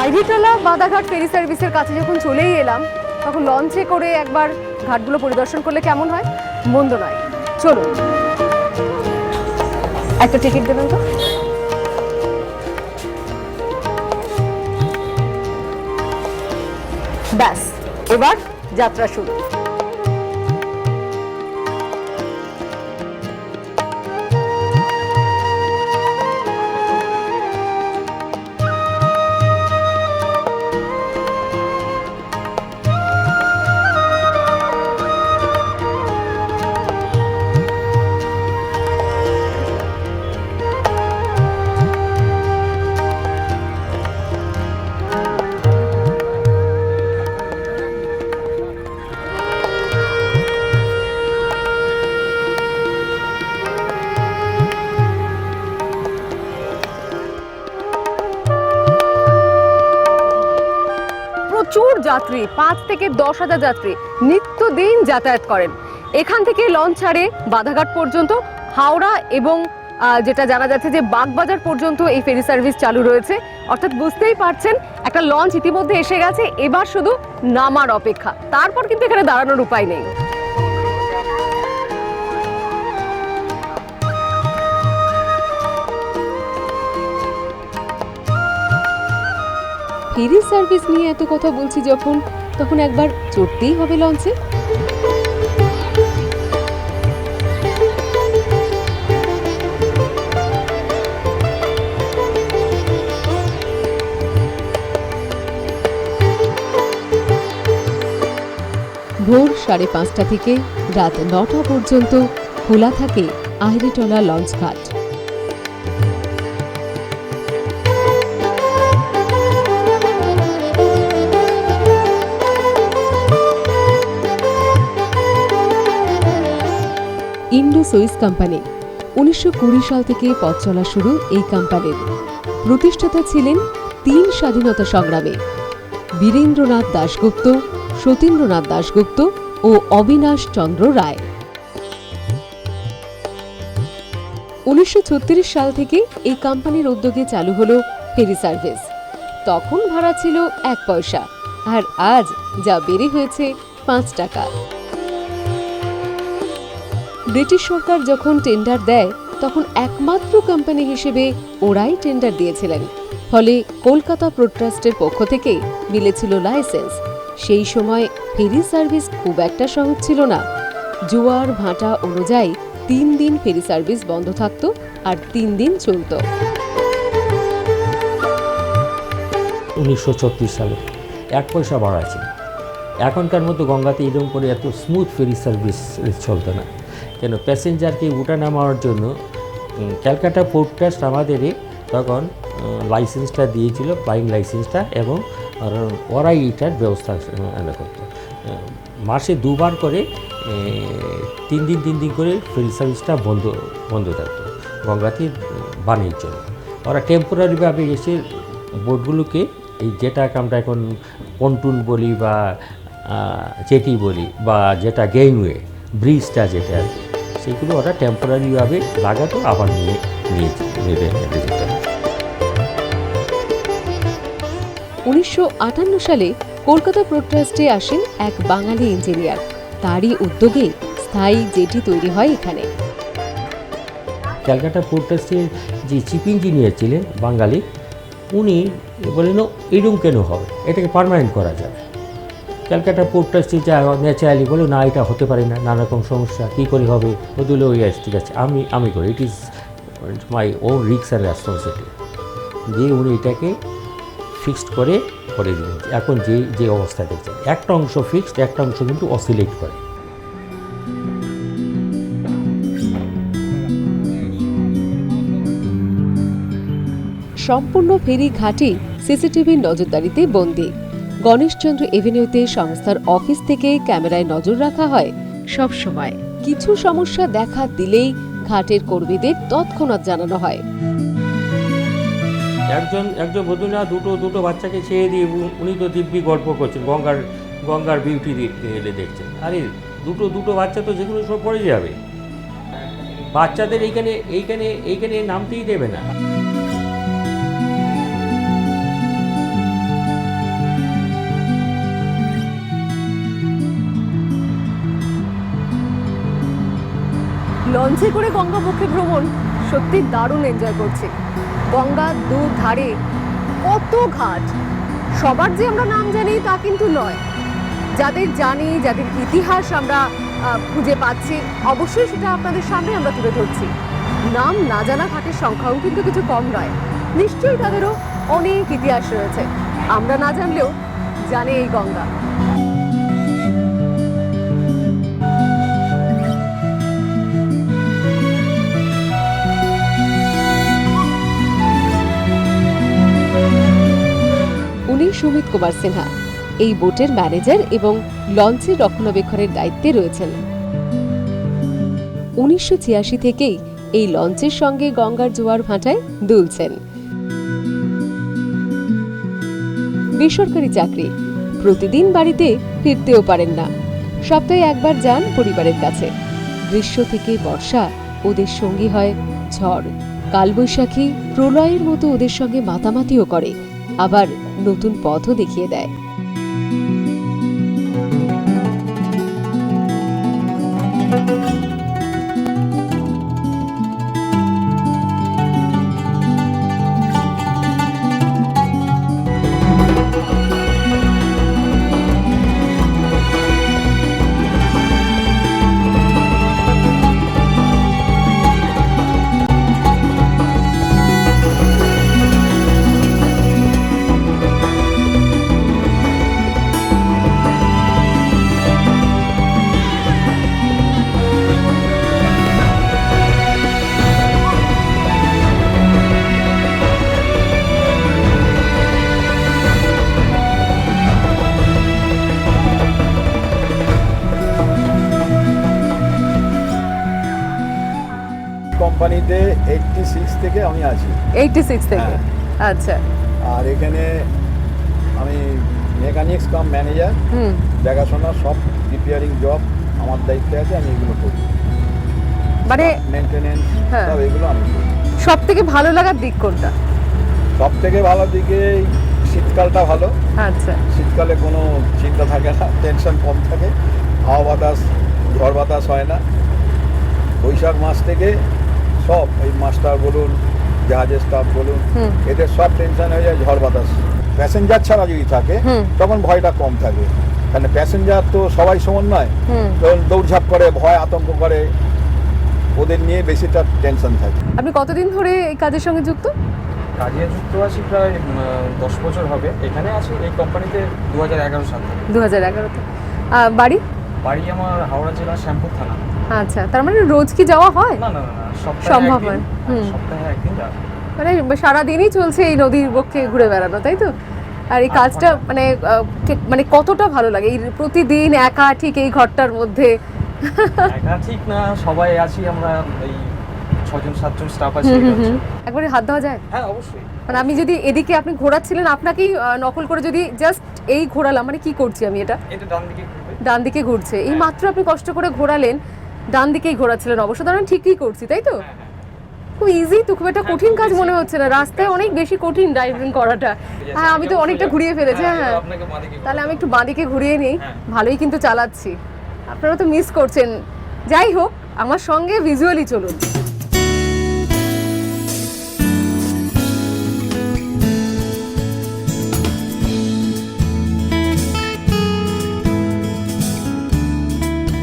আইরিটোলা বাদাঘাট ফেরি সার্ভিসের কাছে যখন চলেই এলাম তখন লঞ্চে করে একবার ঘাটগুলো পরিদর্শন করলে কেমন হয়? মন্দ নয়, চলুন। একটা টিকিট দেবেন তো? ব্যাস, এবার যাত্রা শুরু। প্রচুর যাত্রী, 5 থেকে 10,000 যাত্রী নিত্যদিন যাতায়াত করেন। এখান থেকে লঞ্চ ছাড়ে বাধাঘাট পর্যন্ত, হাওড়া এবং যেটা জানা যাচ্ছে যে বাগবাজার পর্যন্ত এই ফেরি সার্ভিস চালু রয়েছে। অর্থাৎ বুঝতেই পারছেন একটা লঞ্চ ইতিমধ্যে এসে গেছে, এবার শুধু নামার অপেক্ষা, তারপর কিন্তু এখানে দাঁড়ানোর উপায় নেই। ফেরি সার্ভিস নিয়ে এত কথা বলছি যখন, তখন একবার চড়তেই হবে লঞ্চে। ভোর 5:30 থেকে রাত 9টা পর্যন্ত খোলা থাকে আইরিটোলা লঞ্চ ঘাট। ইন্ডো সুইস কোম্পানি 1920 সাল থেকে পথ চলা শুরু এই কোম্পানির। প্রতিষ্ঠাতা ছিলেন 3 স্বাধীনতা সংগ্রামী: বীরেন্দ্রনাথ দাশগুপ্ত, সতীন্দ্রনাথ দাশগুপ্ত ও অবিনাশ চন্দ্র রায়। 1936 সাল থেকে এই কোম্পানির উদ্যোগে চালু হলো ফেরি সার্ভিস। তখন ভাড়া ছিল 1 পয়সা, আর আজ যা বেড়ে হয়েছে 5 টাকা। ব্রিটিশ সরকার যখন টেন্ডার দেয় তখন একমাত্র কোম্পানি হিসেবে ওরাই টেন্ডার দিয়েছিলেন, ফলে কলকাতা পোর্ট ট্রাস্টের পক্ষ থেকে মিলেছিল লাইসেন্স। সেই সময় ফেরি সার্ভিস খুব একটা সহজ ছিল না। জোয়ার ভাটা অনুযায়ী 3 দিন ফেরি সার্ভিস বন্ধ থাকত আর 3 দিন চলত। 1936 সালে 1 পয়সা ভাড়া ছিল। এখনকার মতো গঙ্গাতে এরকম করে এত স্মুথ ফেরি সার্ভিস চলতো না, কেন প্যাসেঞ্জারকে উঠা নামানোর জন্য ক্যালকাটা পোর্ট ট্রাস্ট আমাদের তখন লাইসেন্সটা দিয়েছিল, ফ্লাইং লাইসেন্সটা, এবং ওরাই এটার ব্যবস্থা করতো। মাসে 2 বার করে 3 দিন করে ফেরি সার্ভিসটা বন্ধ থাকতো গঙ্গাতে বানের জন্য। ওরা টেম্পোরারিভাবে এসে বোটগুলোকে, এই যেটাকে আমরা এখন পন্টুন বলি বা জেটি বলি বা যেটা গেইনওয়ে ব্রিজটা যেটা আর কি, সেগুলো ওরা টেম্পোরারিভাবে লাগাতো, আবার নিয়ে যেত। 1958 সালে কলকাতা পোর্ট ট্রাস্টে আসেন এক বাঙালি ইঞ্জিনিয়ার। তারই উদ্যোগে স্থায়ী জেটি তৈরি হয় এখানে। ক্যালকাটা পোর্ট ট্রাস্টের যে চিফ ইঞ্জিনিয়ার ছিলেন বাঙালি, উনি বললেন এরকম কেন হবে, এটাকে পার্মানেন্ট করা যাবে। ক্যালকাটা পোর্ট ট্রাস্টে যা ন্যাচারালি বলে না, এটা হতে পারে না, নানা রকম সমস্যা, কী করে হবে। বদলে ওই ঠিক আছে, আমি করি, it is my own risk and responsibility দিয়ে উনি এটাকে ফিক্সড করে দিলেন। এখন যে অবস্থা দেখছেন, একটা অংশ ফিক্সড, একটা অংশ কিন্তু অসিলেট করে। সম্পূর্ণ ফেরি ঘাটই সিসিটিভির নজরদারিতে বন্দী। গণেশচন্দ্র এভিনিউতে সংস্থার অফিস থেকে ক্যামেরায় নজর রাখা হয় সব সময়। কিছু সমস্যা দেখা দিলেই ঘাটের কর্মীদের তৎক্ষণাৎ জানানো হয়। একজন বধূনা দুটো বাচ্চাকে ছেড়ে দিয়ে উনি তো দিব্যি গল্প করছেন, গঙ্গার বিউটি দেখছেন। আরে দুটো বাচ্চা তো যেগুলো সব পড়ে যাবে, বাচ্চাদের এইখানে নামতেই দেবে না। লঞ্চে করে গঙ্গাবক্ষে ভ্রমণ সত্যি দারুণ এনজয় করছি। গঙ্গার দুধারে কত ঘাট, সবার যে আমরা নাম জানি তা কিন্তু নয়। যাদের জানি, যাদের ইতিহাস আমরা খুঁজে পাচ্ছি, অবশ্যই সেটা আপনাদের সামনে আমরা তুলে ধরছি। নাম না জানা ঘাটের সংখ্যাও কিন্তু কিছু কম নয়, নিশ্চয়ই তাদেরও অনেক ইতিহাস রয়েছে, আমরা না জানলেও জানে এই গঙ্গা। উনি সুমিত কুমার সিনহা, এই বোটের ম্যানেজার এবং লঞ্চের রক্ষণাবেক্ষণের দায়িত্বে রয়েছেন। 1986 থেকেই এই লঞ্চের সঙ্গে গঙ্গার জোয়ার ভাটায় দুলছেন। বেসরকারি চাকরি, প্রতিদিন বাড়িতে ফিরতেও পারেন না, সপ্তাহে একবার যান পরিবারের কাছে। গ্রীষ্ম থেকে বর্ষা ওদের সঙ্গী হয় ঝড়, কালবৈশাখী, প্রলয়ের মতো ওদের সঙ্গে মাতামাতিও করে, আবার নতুন পথও দেখিয়ে দেয়। কোম্পানিতে 86 থেকে আমি আছি। 86 থেকে? আচ্ছা। আর এখানে আমি মেকানিক্স কাম ম্যানেজার, দেখাশোনা সব রিপেয়ারিং জব আমার দায়িত্বে আছে, আমি এগুলো করি। মানে মেইনটেনেন্স সব এগুলো আমি করি। সব থেকে ভালো লাগার দিক কোনটা? সব থেকে ভালো দিকে শীতকালটা ভালো। আচ্ছা। শীতকালে কোনো চিন্তা থাকে না, টেনশন কম থাকে, হাওয়া বাতাস, ঝড় বাতাস হয় না। বৈশাখ মাস থেকে সব এই মাস্টার বলুন, জাহাজের স্টাফ বলুন, এদের সব টেনশন হয়ে যায় ঝড় বাতাস। প্যাসেঞ্জার ছাড়া যদি থাকে তখন ভয়টা কম থাকে, কারণ প্যাসেঞ্জার তো সবাই সমান নয়, তখন দৌড়ঝাঁপ করে, ভয় আতঙ্ক করে, ওদের নিয়ে বেশিটা টেনশন থাকে। আপনি কতদিন ধরে এই কাজের সঙ্গে যুক্ত? কাজে যুক্ত আছি প্রায় 10 বছর হবে। এখানে আছি এই কোম্পানিতে 2011 সাল থেকে। 2011-তে। বাড়ি? বাড়ি আমার হাওড়া জেলা শ্যামপুর থানা। আচ্ছা, তার মানে রোজ কি যাওয়া হয়? না না না, সম্ভব হয়। সপ্তাহে একদিন যাওয়া। মানে সারাদিনই চলছে এই নদীর বক্ষে ঘুরে বেড়ানো, তাই তো? আর এই কাজটা মানে কতটা ভালো লাগে এই প্রতিদিন একা ঠিক এই ঘরটার মধ্যে? একা ঠিক না, সবাই আছি আমরা, এই 6-7জন স্টাফ আছি। একবারে হাত দেওয়া যায়? হ্যাঁ অবশ্যই। মানে আমি যদি এদিকে আপনি ঘোরাচ্ছিলেন, আপনাকেই নকল করে যদি জাস্ট এই ঘোরালাম, মানে কি করছি আমি? এটা ডান দিকে ঘুরবে। ডান দিকে ঘুরছে। এই মাত্র আপনি কষ্ট করে ঘোরালেন, ডান দিকেই ঘোরাচ্ছিলেন, অবশ্য ধরেন ঠিকই করছি, তাই তো? খুব ইজি তো, খুব একটা কঠিন কাজ মনে হচ্ছে না। রাস্তায় অনেক বেশি কঠিন ড্রাইভিং করাটা। হ্যাঁ, আমি তো অনেকটা ঘুরিয়ে ফেলেছি। হ্যাঁ, তাহলে আমি একটু বাঁদিকে ঘুরিয়ে নিই। ভালোই কিন্তু চালাচ্ছি, আপনারা তো মিস করছেন। যাই হোক, আমার সঙ্গে ভিজুয়ালি চলুন।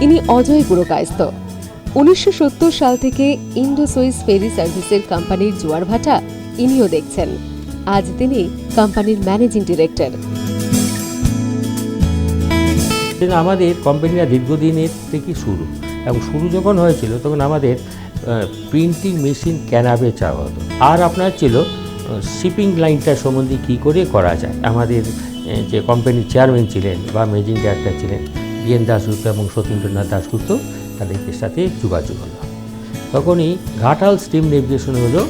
ইনি অজয় পুরকায়স্থ। 1970 সাল থেকে ইন্ডো সুইস ফেরি সার্ভিসের কোম্পানির জোয়ার ভাটা ইনিও দেখছেন। আজ তিনি কোম্পানির ম্যানেজিং ডিরেক্টর। আমাদের কোম্পানিটা দীর্ঘদিনের থেকে শুরু, এবং শুরু যখন হয়েছিল তখন আমাদের প্রিন্টিং মেশিন ক্যানাবে চাওয়া হতো, আর আপনার ছিল শিপিং লাইনটা সম্বন্ধে কী করে করা যায়। আমাদের যে কোম্পানির চেয়ারম্যান ছিলেন বা ম্যানেজিং ডিরেক্টর ছিলেন বিএন দাশগুপ্ত এবং সতীন্দ্রনাথ দাশগুপ্ত, তাদের সাথে যোগাযোগ হলো। তখনই ঘাটাল স্টিম নেভিগেশন হলো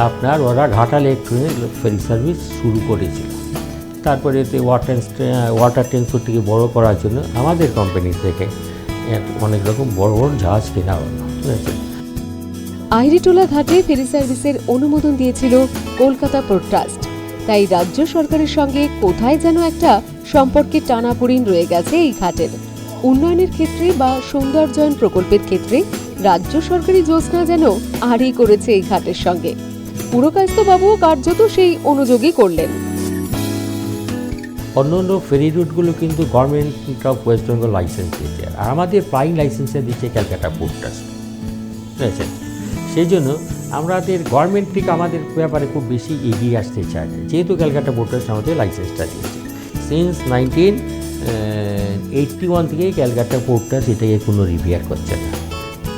আপনার, ওরা ঘাটাল ইলেকট্রনিক ফেরি সার্ভিস শুরু করেছিল। তারপরে এতে ওয়াটার ট্রান্সপোর্টটিকে বড় করার জন্য আমাদের কোম্পানি থেকে অনেক রকম বড় বড় জাহাজ কেনা হলো, ঠিক আছে। আইরিটোলা ঘাটে ফেরি সার্ভিসের অনুমোদন দিয়েছিল কলকাতা পোর্ট ট্রাস্ট, তাই রাজ্য সরকারের সঙ্গে কোথায় যেন একটা সম্পর্কের টানাপোড়েন রয়ে গেছে এই ঘাটের। উন্নয়নের ক্ষেত্রে বা সৌন্দর্যায়ন প্রকল্পের ক্ষেত্রে রাজ্য সরকারি যোজনা যেন আড়ি করেছে এই ঘাটের সঙ্গে। পুরকায়স্থবাবুও কার্যত সেই অনুযোগী করলেন। অন্য অন্য ফেরি রুটগুলো কিন্তু government of West Bengal licence দিয়েছে, আর আমাদের ফ্লাইং লাইসেন্সে দিচ্ছে ক্যালকাটা পোর্ট ট্রাস্ট, বুঝেছেন? সেই জন্য আমাদের গভর্নমেন্ট থেকে আমাদের ব্যাপারে খুব বেশি এগিয়ে আসতে চায়, যেহেতু ক্যালকাটা পোর্ট ট্রাস্ট আমাদের লাইসেন্সটা দিয়েছে। সিন্স 1981 থেকে ক্যালকাটা পোর্ট ট্রাস্ট এটাকে কোনো রিপেয়ার করছে না।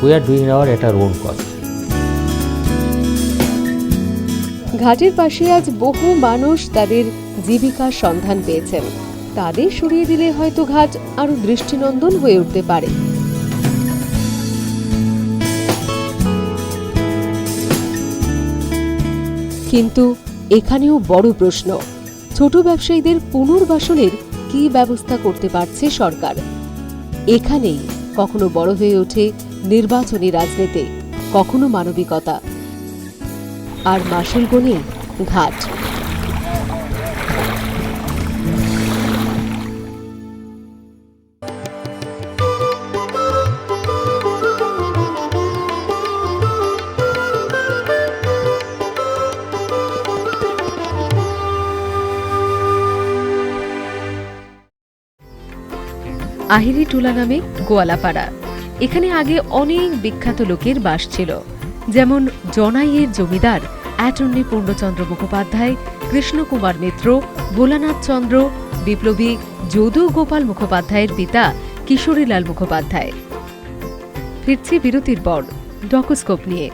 We are doing hour at our own cost. ঘাটের পাশে আজ বহু মানুষ তাদের জীবিকার সন্ধান পেয়েছেন। তাদের সরিয়ে দিলে হয়তো ঘাট আরো দৃষ্টিনন্দন হয়ে উঠতে পারে। কিন্তু এখানেও বড় প্রশ্ন, ছোট ব্যবসায়ীদের পুনর্বাসনের কি ব্যবস্থা করতে পারছে সরকার? এখানেই কখনো বড় হয়ে ওঠে নির্বাচনী রাজনীতি, কখনো মানবিকতা, আর মাসুল গুনে ঘাট। আহিরি টুলা নামে গোয়ালাপাড়া। এখানে আগে অনেক বিখ্যাত লোকের বাস ছিল, যেমন জনাইয়ের জমিদার অ্যাটর্নি পূর্ণচন্দ্র মুখোপাধ্যায়, কৃষ্ণকুমার মিত্র, ভোলানাথ চন্দ্র, বিপ্লবী যদু গোপাল মুখোপাধ্যায়ের পিতা কিশোরীলাল মুখোপাধ্যায়। ফিরছি বিরতির পর ডকোস্কোপ নিয়ে।